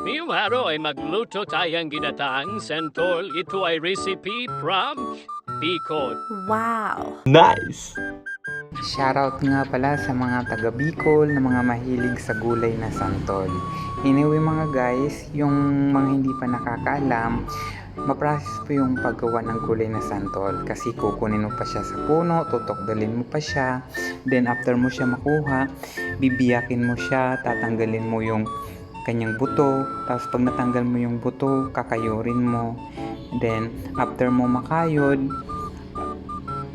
Ngayong araw ay magluto tayong ginataang santol. Ito ay recipe from Bicol. Wow! Nice! Shoutout nga pala sa mga taga Bicol na mga mahilig sa gulay na santol. Anyway mga guys, yung mga hindi pa nakakaalam, ma-process po yung paggawa ng gulay na santol kasi kukunin mo pa siya sa puno, tutokdalin mo pa siya, then after mo siya makuha, bibiyakin mo siya, tatanggalin mo yung kanyang buto, tapos pag natanggal mo yung buto, kakayurin mo, then after mo makayod,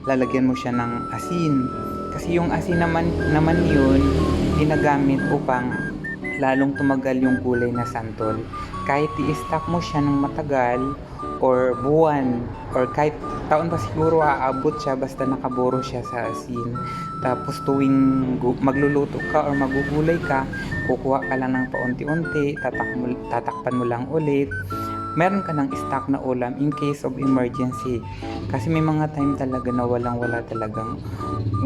lalagyan mo siya ng asin. Kasi yung asin naman yun, ginagamit upang lalong tumagal yung gulay na santol. Kahit i-stock mo siya ng matagal, or buwan, or kahit taon pa siguro aabot siya basta nakaburo siya sa asin. Tapos tuwing magluluto ka or magugulay ka, kukuha ka lang ng paunti-unti, tatakpan mo lang ulit, meron ka ng stock na ulam in case of emergency. Kasi may mga time talaga na walang-wala talagang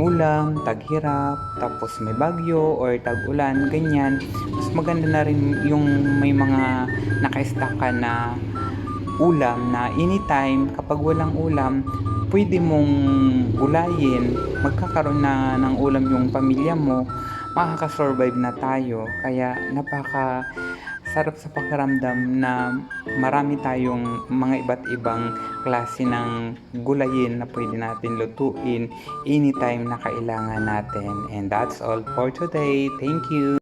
ulam, taghirap, tapos may bagyo or tag-ulan, ganyan. Mas maganda na rin yung may mga naka-stock ka na ulam na anytime kapag walang ulam, pwede mong gulayin, magkakaroon na ng ulam yung pamilya mo, makakasurvive na tayo. Kaya napaka sarap sa pakiramdam na marami tayong mga iba't ibang klase ng gulayin na pwede natin lutuin anytime na kailangan natin. And that's all for today. Thank you!